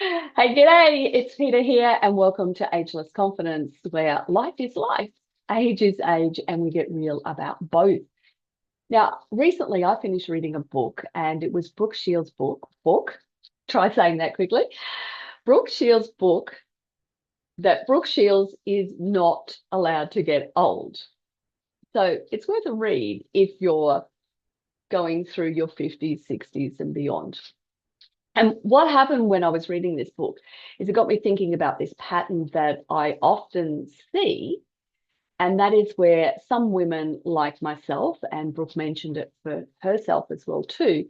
Hey, g'day, it's Peter here, and welcome to Ageless Confidence, where life is life, age is age, and we get real about both. Now, recently I finished reading a book, and it was Brooke Shields' book. Try saying that quickly. Brooke Shields' book that Brooke Shields is not allowed to get old. So it's worth a read if you're going through your 50s, 60s, and beyond. And what happened when I was reading this book is it got me thinking about this pattern that I often see, and that is where some women like myself, and Brooke mentioned it for herself as well too,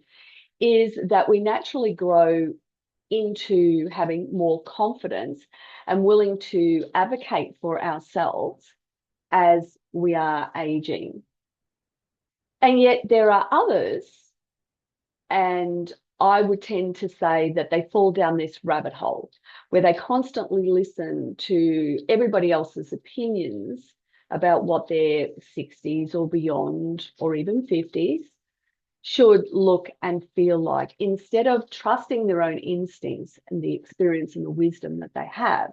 is that we naturally grow into having more confidence and willing to advocate for ourselves as we are aging. And yet there are others, and I would tend to say that they fall down this rabbit hole where they constantly listen to everybody else's opinions about what their 60s or beyond, or even 50s, should look and feel like, instead of trusting their own instincts and the experience and the wisdom that they have.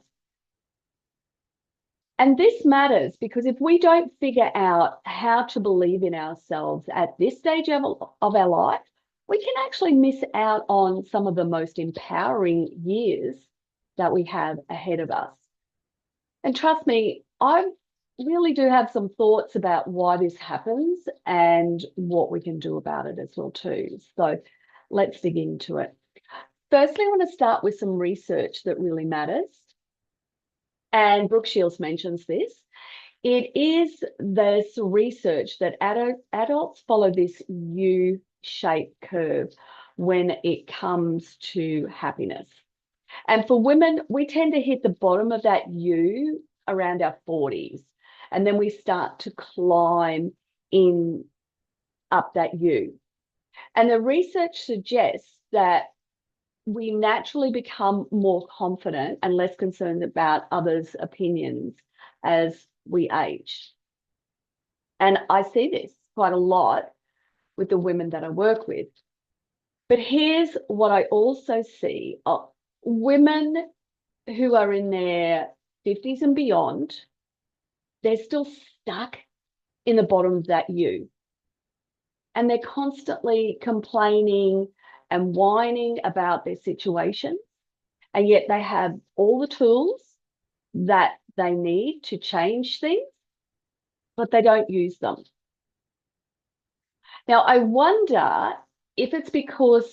And this matters because if we don't figure out how to believe in ourselves at this stage of our life, we can actually miss out on some of the most empowering years that we have ahead of us. And trust me, I really do have some thoughts about why this happens and what we can do about it as well too. So let's dig into it. Firstly, I want to start with some research that really matters. And Brooke Shields mentions this. It is this research that adults follow this U-shaped curve when it comes to happiness. And for women, we tend to hit the bottom of that U around our 40s. And then we start to climb in up that U. And the research suggests that we naturally become more confident and less concerned about others' opinions as we age. And I see this quite a lot with the women that I work with. But here's what I also see. Women who are in their 50s and beyond, they're still stuck in the bottom of that U. And they're constantly complaining and whining about their situation. And yet they have all the tools that they need to change things, but they don't use them. Now, I wonder if it's because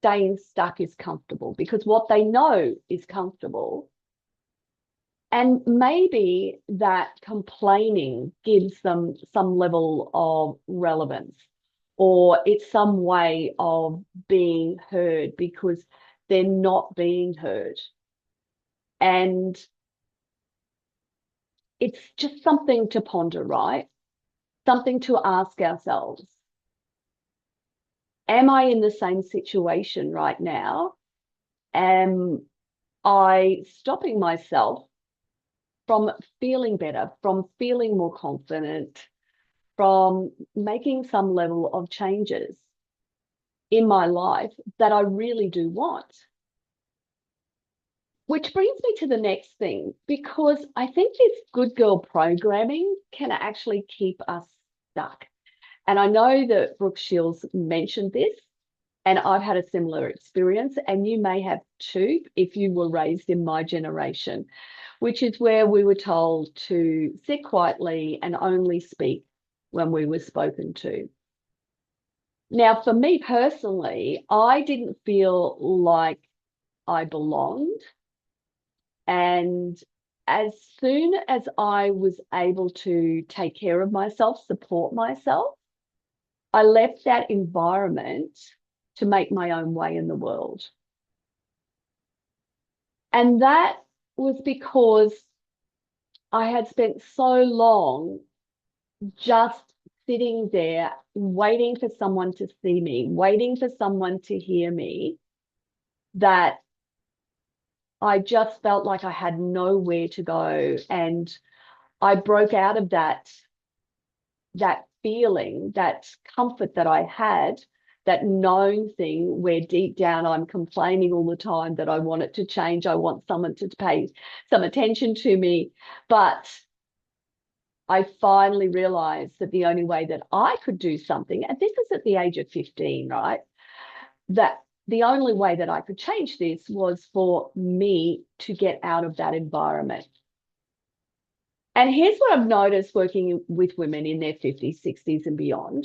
staying stuck is comfortable, because what they know is comfortable. And maybe that complaining gives them some level of relevance, or it's some way of being heard because they're not being heard. And it's just something to ponder, right? Something to ask ourselves. Am I in the same situation right now? Am I stopping myself from feeling better, from feeling more confident, from making some level of changes in my life that I really do want? Which brings me to the next thing, because I think this good girl programming can actually keep us stuck. And I know that Brooke Shields mentioned this, and I've had a similar experience, and you may have too if you were raised in my generation, which is where we were told to sit quietly and only speak when we were spoken to. Now, for me personally, I didn't feel like I belonged. And as soon as I was able to take care of myself, support myself, I left that environment to make my own way in the world. And that was because I had spent so long just sitting there waiting for someone to see me, waiting for someone to hear me, that I just felt like I had nowhere to go. And I broke out of that feeling, that comfort that I had, that known thing where deep down I'm complaining all the time that I want it to change. I want someone to pay some attention to me. But I finally realized that the only way that I could do something, and this is at the age of 15, right? That the only way that I could change this was for me to get out of that environment. And here's what I've noticed working with women in their 50s, 60s, and beyond.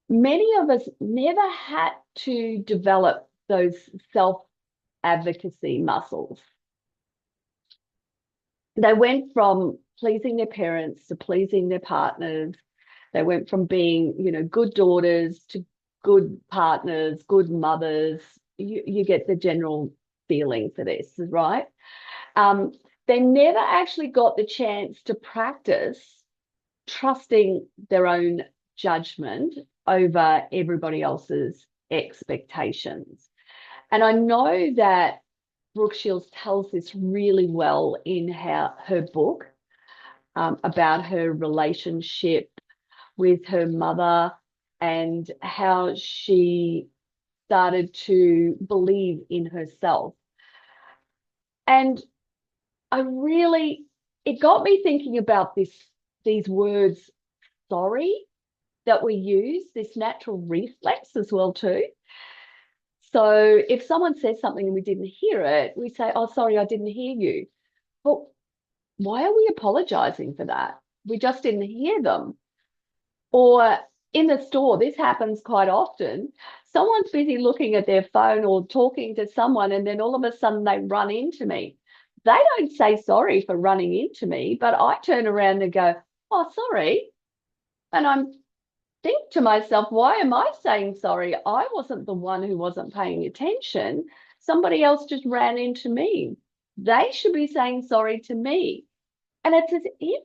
Many of us never had to develop those self-advocacy muscles. They went from pleasing their parents to pleasing their partners. They went from being, good daughters to good partners, good mothers. You get the general feeling for this, right? They never actually got the chance to practice trusting their own judgment over everybody else's expectations. And I know that Brooke Shields tells this really well in her book about her relationship with her mother and how she started to believe in herself. And it got me thinking about these words, sorry, that we use, this natural reflex as well too. So if someone says something and we didn't hear it, we say, oh, sorry, I didn't hear you. But why are we apologizing for that? We just didn't hear them. Or in the store, this happens quite often. Someone's busy looking at their phone or talking to someone, and then all of a sudden they run into me. They don't say sorry for running into me, but I turn around and go, oh, sorry. And I think to myself, why am I saying sorry? I wasn't the one who wasn't paying attention. Somebody else just ran into me. They should be saying sorry to me. And it's as if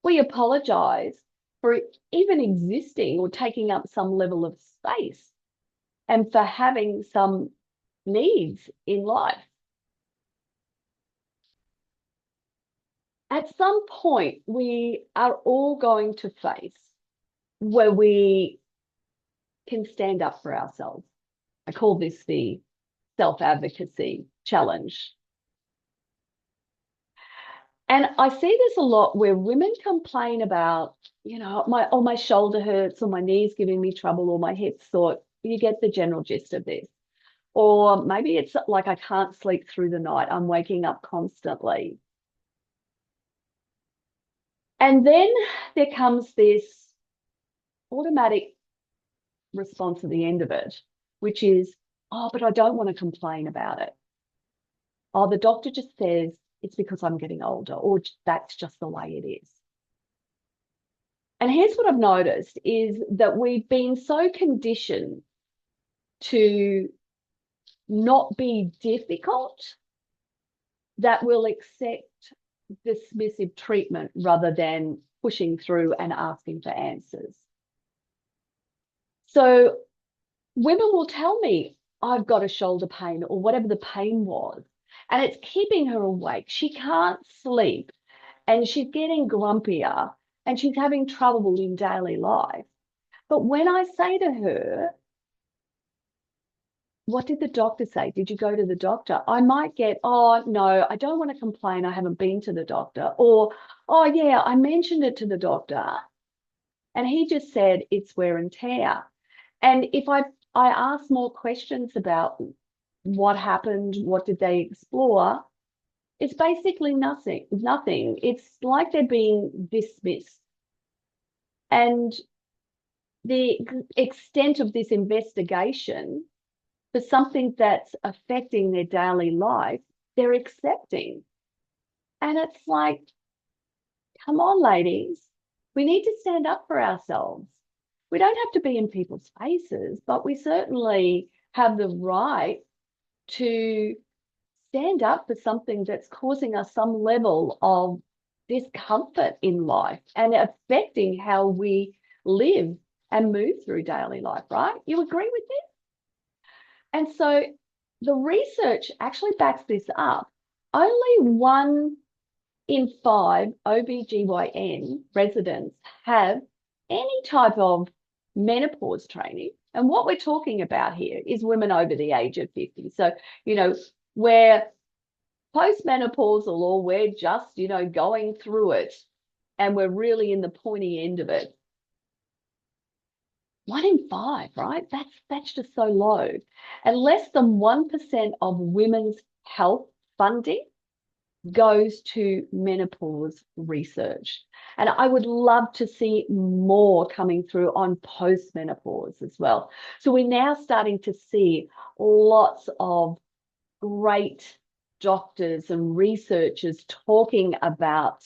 we apologize for even existing or taking up some level of space and for having some needs in life. At some point, we are all going to face where we can stand up for ourselves. I call this the self-advocacy challenge. And I see this a lot where women complain about, my shoulder hurts or my knee's giving me trouble or my hip's sore. You get the general gist of this. Or maybe it's like I can't sleep through the night. I'm waking up constantly. And then there comes this automatic response at the end of it, which is, oh, but I don't want to complain about it. Oh, the doctor just says it's because I'm getting older, or that's just the way it is. And here's what I've noticed is that we've been so conditioned to not be difficult that we'll accept dismissive treatment rather than pushing through and asking for answers. So women will tell me, I've got a shoulder pain or whatever the pain was, and it's keeping her awake. She can't sleep and she's getting grumpier and she's having trouble in daily life. But when I say to her, what did the doctor say? Did you go to the doctor? I might get, oh, no, I don't want to complain. I haven't been to the doctor. Or, oh, yeah, I mentioned it to the doctor and he just said it's wear and tear. And if I ask more questions about what happened, what did they explore, it's basically nothing. It's like they're being dismissed. And the extent of this investigation for something that's affecting their daily life, they're accepting. And it's like, come on, ladies, we need to stand up for ourselves. We don't have to be in people's faces, but we certainly have the right to stand up for something that's causing us some level of discomfort in life and affecting how we live and move through daily life, right? You agree with this? And so the research actually backs this up. Only 1 in 5 OBGYN residents have any type of menopause training, And what we're talking about here is women over the age of 50. So, we're postmenopausal, or we're just, going through it and we're really in the pointy end of it. 1 in 5, right? That's just so low. And less than 1% of women's health funding goes to menopause research. And I would love to see more coming through on postmenopause as well. So we're now starting to see lots of great doctors and researchers talking about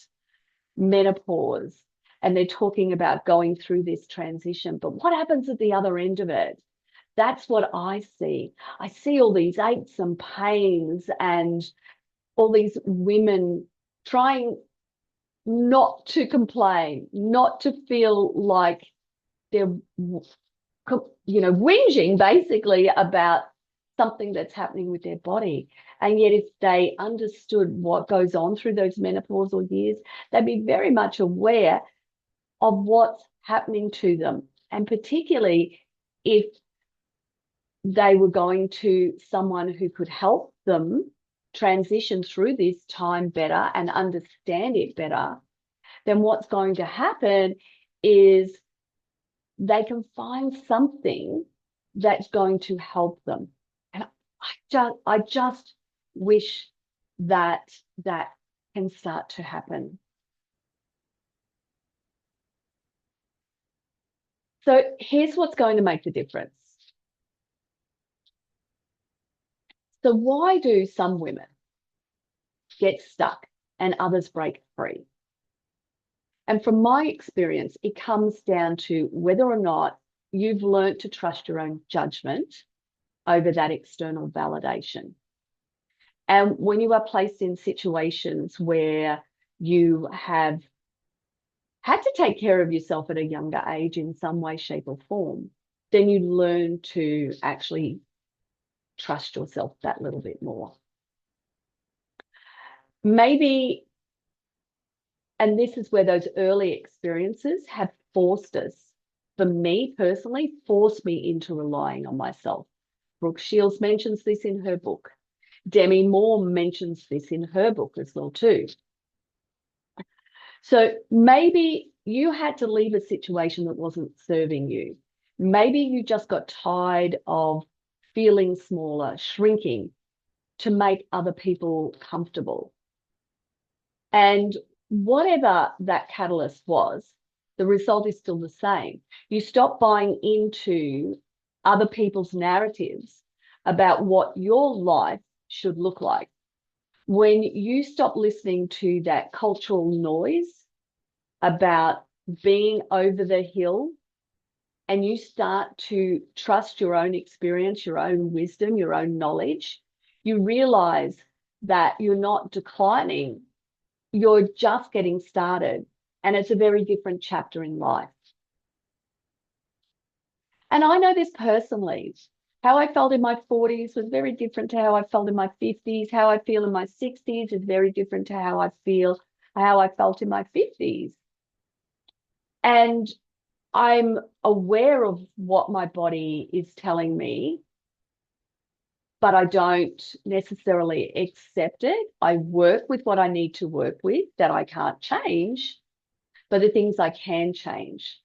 menopause, and they're talking about going through this transition. But what happens at the other end of it? That's what I see. I see all these aches and pains and all these women trying not to complain, not to feel like they're, whinging basically about something that's happening with their body. And yet, if they understood what goes on through those menopausal years, they'd be very much aware of what's happening to them. And particularly if they were going to someone who could help them transition through this time better and understand it better, then what's going to happen is they can find something that's going to help them. And I just wish that that can start to happen. So here's what's going to make the difference. So why do some women get stuck and others break free? And from my experience, it comes down to whether or not you've learned to trust your own judgment over that external validation. And when you are placed in situations where you have had to take care of yourself at a younger age in some way, shape, or form, then you learn to actually trust yourself that little bit more. Maybe, and this is where those early experiences have forced us, for me personally, forced me into relying on myself. Brooke Shields mentions this in her book. Demi Moore mentions this in her book as well too. So maybe you had to leave a situation that wasn't serving you. Maybe you just got tired of feeling smaller, shrinking to make other people comfortable. And whatever that catalyst was, the result is still the same. You stop buying into other people's narratives about what your life should look like. When you stop listening to that cultural noise about being over the hill, and you start to trust your own experience, your own wisdom, your own knowledge, you realize that you're not declining, you're just getting started. And it's a very different chapter in life. And I know this personally. How I felt in my 40s was very different to how I felt in my 50s. How I feel in my 60s is very different to how I felt in my 50s. And I'm aware of what my body is telling me, but I don't necessarily accept it. I work with what I need to work with that I can't change, but the things I can change,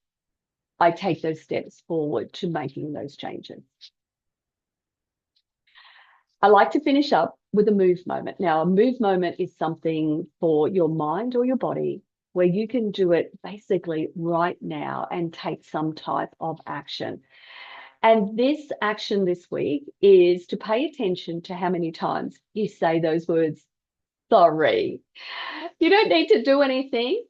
I take those steps forward to making those changes. I like to finish up with a move moment. Now, a move moment is something for your mind or your body where you can do it basically right now and take some type of action. And this action this week is to pay attention to how many times you say those words, sorry. You don't need to do anything,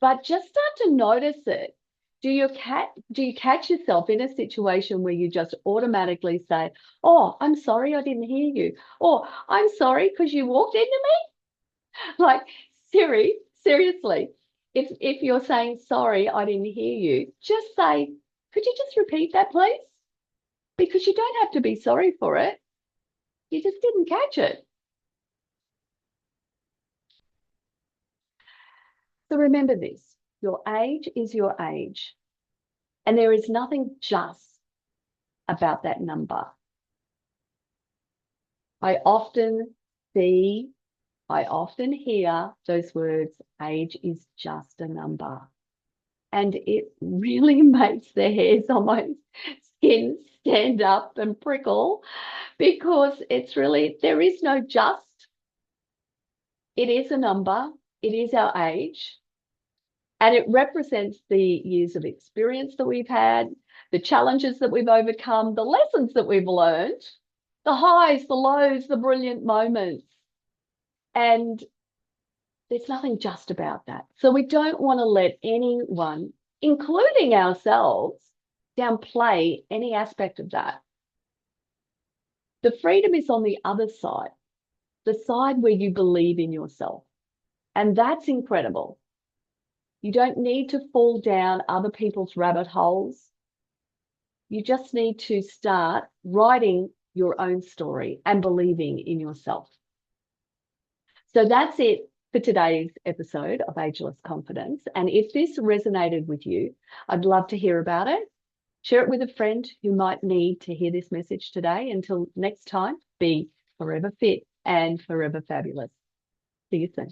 but just start to notice it. Do you catch yourself in a situation where you just automatically say, oh, I'm sorry, I didn't hear you. Or I'm sorry because you walked into me? Like, seriously, if you're saying, sorry, I didn't hear you, just say, could you just repeat that, please? Because you don't have to be sorry for it. You just didn't catch it. So remember this, your age is your age. And there is nothing just about that number. I often see, I often hear those words, age is just a number. And it really makes the hairs on my skin stand up and prickle, because it's really, there is no just. It is a number, it is our age, and it represents the years of experience that we've had, the challenges that we've overcome, the lessons that we've learned, the highs, the lows, the brilliant moments. And there's nothing just about that. So we don't want to let anyone, including ourselves, downplay any aspect of that. The freedom is on the other side, the side where you believe in yourself. And that's incredible. You don't need to fall down other people's rabbit holes. You just need to start writing your own story and believing in yourself. So that's it for today's episode of Ageless Confidence. And if this resonated with you, I'd love to hear about it. Share it with a friend who might need to hear this message today. Until next time, be forever fit and forever fabulous. See you soon.